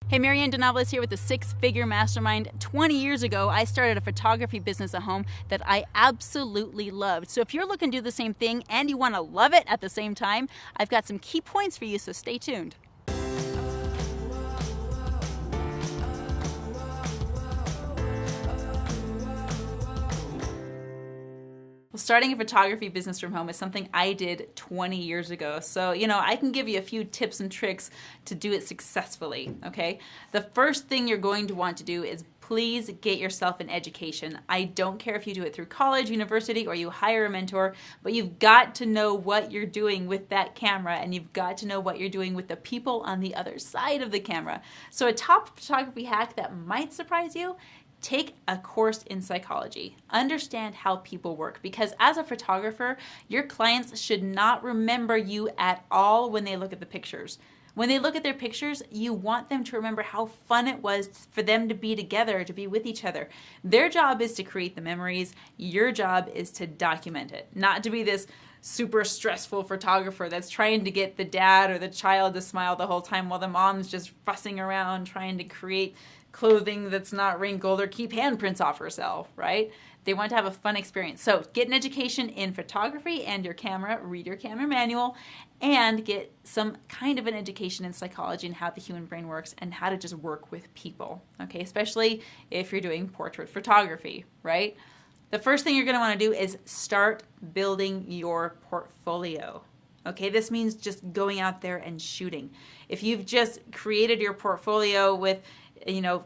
Hey, Marianne Hickman here with the Six Figure Mastermind. 20 years ago, I started a photography business at home that I absolutely loved. So if you're looking to do the same thing and you want to love it at the same time, I've got some key points for you, so stay tuned. Well, starting a photography business from home is something I did 20 years ago. So, I can give you a few tips and tricks to do it successfully, okay? The first thing you're going to want to do is please get yourself an education. I don't care if you do it through college, university, or you hire a mentor, but you've got to know what you're doing with that camera, and you've got to know what you're doing with the people on the other side of the camera. So a top photography hack that might surprise you: take a course in psychology. Understand how people work, because as a photographer, your clients should not remember you at all when they look at the pictures. When they look at their pictures, you want them to remember how fun it was for them to be together, to be with each other. Their job is to create the memories. Your job is to document it, not to be this super stressful photographer that's trying to get the dad or the child to smile the whole time while the mom's just fussing around trying to create clothing that's not wrinkled or keep handprints off herself, right? They want to have a fun experience. So get an education in photography and your camera, read your camera manual, and get some kind of an education in psychology and how the human brain works and how to just work with people, okay? Especially if you're doing portrait photography, right? The first thing you're going to want to do is start building your portfolio. Okay, this means just going out there and shooting. If you've just created your portfolio with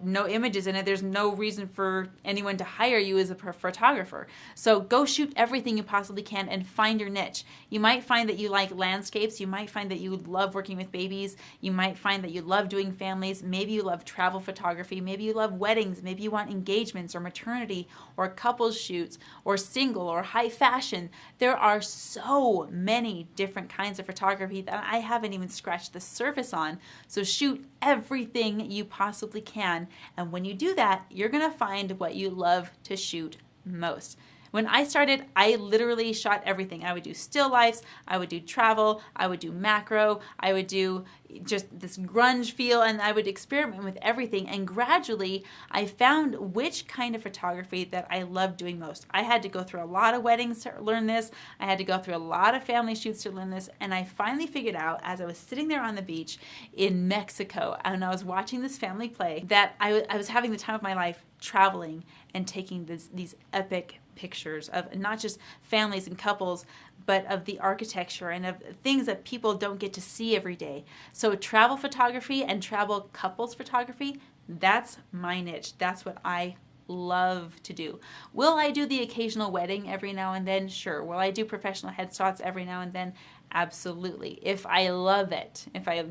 no images in it, there's no reason for anyone to hire you as a photographer. So go shoot everything you possibly can and find your niche. You might find that you like landscapes. You might find that you love working with babies. You might find that you love doing families. Maybe you love travel photography. Maybe you love weddings. Maybe you want engagements or maternity or couples shoots or single or high fashion. There are so many different kinds of photography that I haven't even scratched the surface on. So shoot everything you possibly can, and when you do that, you're going to find what you love to shoot most. When I started, I literally shot everything. I would do still lifes, I would do travel, I would do macro, I would do just this grunge feel, and I would experiment with everything. And gradually, I found which kind of photography that I loved doing most. I had to go through a lot of weddings to learn this. I had to go through a lot of family shoots to learn this. And I finally figured out, as I was sitting there on the beach in Mexico, and I was watching this family play, that I was having the time of my life traveling and taking these epic pictures of not just families and couples, but of the architecture and of things that people don't get to see every day. So travel photography and travel couples photography, that's my niche. That's what I love to do. Will I do the occasional wedding every now and then? Sure. Will I do professional headshots every now and then? Absolutely. If I love it, if I,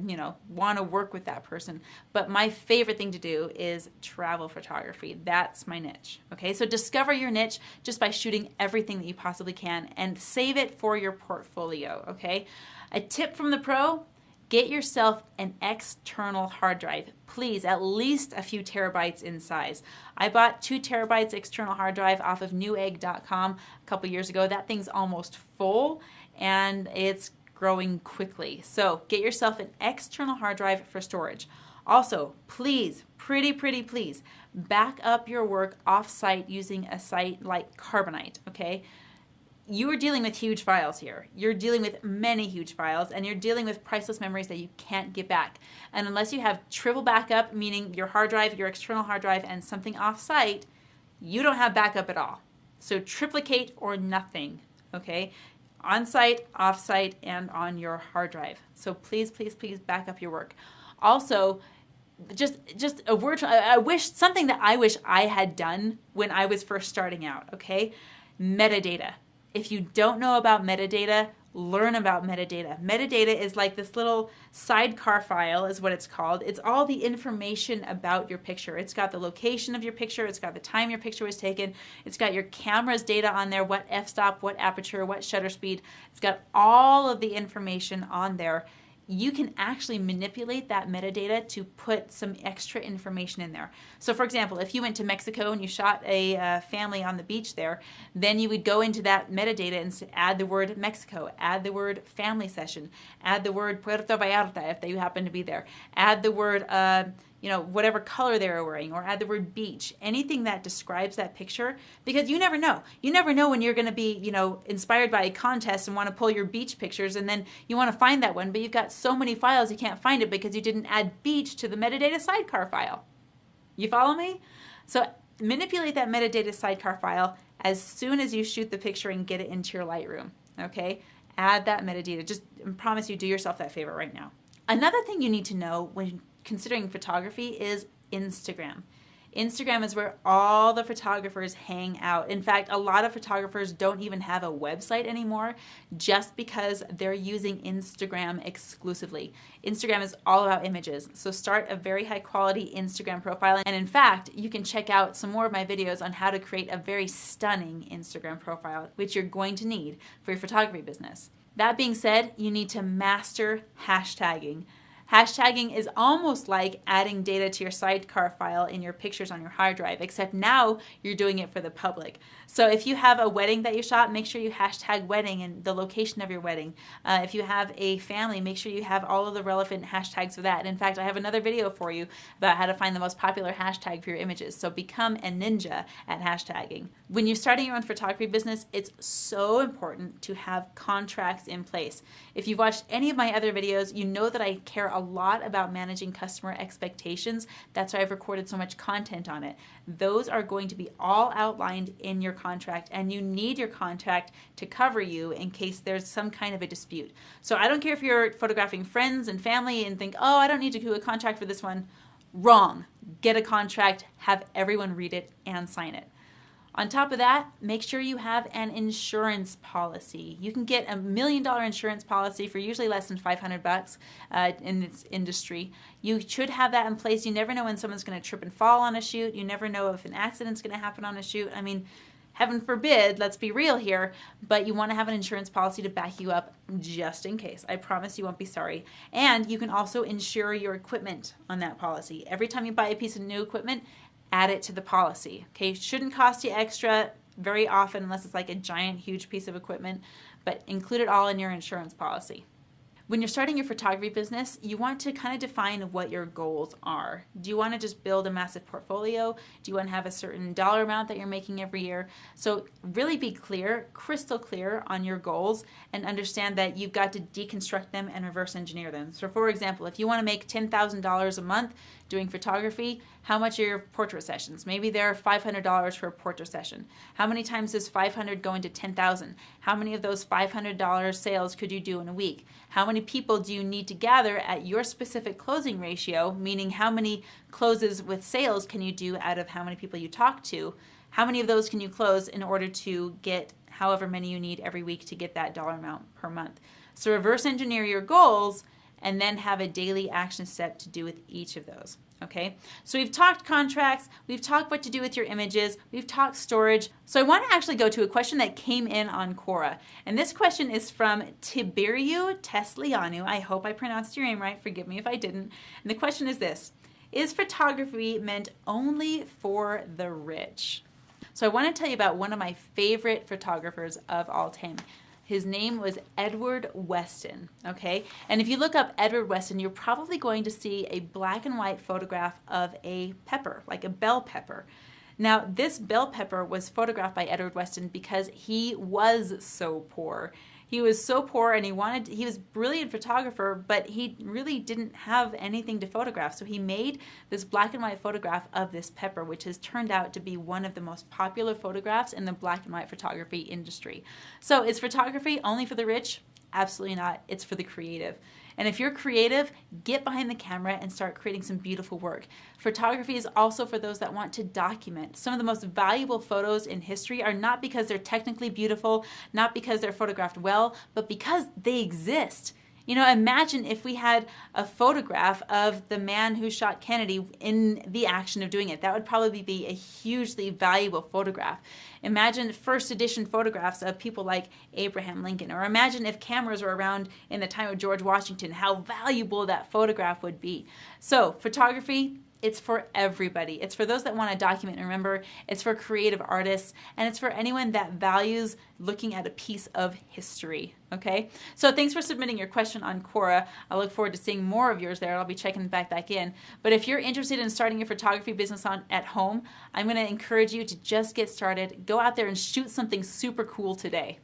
want to work with that person. But my favorite thing to do is travel photography. That's my niche. Okay, so discover your niche just by shooting everything that you possibly can and save it for your portfolio. Okay, a tip from the pro: get yourself an external hard drive. Please, at least a few terabytes in size. I bought 2 terabytes external hard drive off of newegg.com a couple years ago. That thing's almost full and it's growing quickly. So get yourself an external hard drive for storage. Also, please, pretty please, back up your work off-site using a site like Carbonite, okay? You are dealing with huge files here. You're dealing with many huge files, and you're dealing with priceless memories that you can't get back. And unless you have triple backup, meaning your hard drive, your external hard drive, and something off-site, you don't have backup at all. So triplicate or nothing, okay? On-site, off-site, and on your hard drive. So please back up your work. Also, just a word, something that I wish I had done when I was first starting out, okay? Metadata. If you don't know about metadata, learn about metadata. Metadata is like this little sidecar file is what it's called. It's all the information about your picture. It's got the location of your picture. It's got the time your picture was taken. It's got your camera's data on there, what f-stop, what aperture, what shutter speed. It's got all of the information on there. You can actually manipulate that metadata to put some extra information in there. So for example, if you went to Mexico and you shot a family on the beach there, then you would go into that metadata and add the word Mexico, add the word family session, add the word Puerto Vallarta if you happen to be there, add the word whatever color they were wearing, or add the word beach, anything that describes that picture, because you never know. You never know when you're going to be, inspired by a contest and want to pull your beach pictures, and then you want to find that one, but you've got so many files you can't find it because you didn't add beach to the metadata sidecar file. You follow me? So manipulate that metadata sidecar file as soon as you shoot the picture and get it into your Lightroom, okay? Add that metadata. Just promise you, do yourself that favor right now. Another thing you need to know when considering photography is Instagram. Instagram is where all the photographers hang out. In fact, a lot of photographers don't even have a website anymore just because they're using Instagram exclusively. Instagram is all about images, so start a very high quality Instagram profile. And in fact, you can check out some more of my videos on how to create a very stunning Instagram profile, which you're going to need for your photography business. That being said, you need to master hashtagging. Hashtagging is almost like adding data to your sidecar file in your pictures on your hard drive, except now you're doing it for the public. So if you have a wedding that you shot, make sure you hashtag wedding and the location of your wedding. If you have a family, make sure you have all of the relevant hashtags for that. And in fact, I have another video for you about how to find the most popular hashtag for your images. So become a ninja at hashtagging. When you're starting your own photography business, it's so important to have contracts in place. If you've watched any of my other videos, you know that I care a lot about managing customer expectations. That's why I've recorded so much content on it. Those are going to be all outlined in your contract, and you need your contract to cover you in case there's some kind of a dispute. So I don't care if you're photographing friends and family and think, oh, I don't need to do a contract for this one. Wrong. Get a contract, have everyone read it and sign it. On top of that, make sure you have an insurance policy. You can get $1 million insurance policy for usually less than $500 in this industry. You should have that in place. You never know when someone's going to trip and fall on a shoot. You never know if an accident's going to happen on a shoot. I mean, heaven forbid, let's be real here, but you want to have an insurance policy to back you up just in case. I promise you won't be sorry. And you can also insure your equipment on that policy. Every time you buy a piece of new equipment, add it to the policy. Okay, shouldn't cost you extra very often unless it's like a giant, huge piece of equipment, but include it all in your insurance policy. When you're starting your photography business, you want to kind of define what your goals are. Do you want to just build a massive portfolio? Do you want to have a certain dollar amount that you're making every year? So really be clear, crystal clear on your goals, and understand that you've got to deconstruct them and reverse engineer them. So for example, if you want to make $10,000 a month doing photography, how much are your portrait sessions? Maybe they're $500 for a portrait session. How many times does 500 go into 10,000? How many of those $500 sales could you do in a week? How many people do you need to gather at your specific closing ratio, meaning how many closes with sales can you do out of how many people you talk to? How many of those can you close in order to get however many you need every week to get that dollar amount per month? So reverse engineer your goals and then have a daily action step to do with each of those. Okay, so we've talked contracts, we've talked what to do with your images, we've talked storage. So I want to actually go to a question that came in on Quora. And this question is from Tiberiu Teslianu. I hope I pronounced your name right. Forgive me if I didn't. And the question is this: is photography meant only for the rich? So I want to tell you about one of my favorite photographers of all time. His name was Edward Weston, okay? And if you look up Edward Weston, you're probably going to see a black and white photograph of a pepper, like a bell pepper. Now, this bell pepper was photographed by Edward Weston because he was so poor. He was so poor and he was a brilliant photographer, but he really didn't have anything to photograph. So he made this black and white photograph of this pepper, which has turned out to be one of the most popular photographs in the black and white photography industry. So is photography only for the rich? Absolutely not. It's for the creative. And if you're creative, get behind the camera and start creating some beautiful work. Photography is also for those that want to document. Some of the most valuable photos in history are not because they're technically beautiful, not because they're photographed well, but because they exist. You know, imagine if we had a photograph of the man who shot Kennedy in the action of doing it. That would probably be a hugely valuable photograph. Imagine first edition photographs of people like Abraham Lincoln, or imagine if cameras were around in the time of George Washington, how valuable that photograph would be. So photography, It's for everybody. It's for those that want to document and remember. It's for creative artists, and it's for anyone that values looking at a piece of history. Okay? So thanks for submitting your question on Quora. I look forward to seeing more of yours there. I'll be checking back in. But if you're interested in starting your photography business at home, I'm going to encourage you to just get started. Go out there and shoot something super cool today.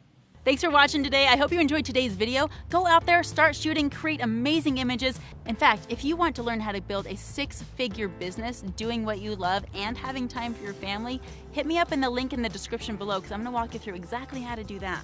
Thanks for watching today. I hope you enjoyed today's video. Go out there, start shooting, create amazing images. In fact, if you want to learn how to build a 6-figure business doing what you love and having time for your family, hit me up in the link in the description below because I'm going to walk you through exactly how to do that.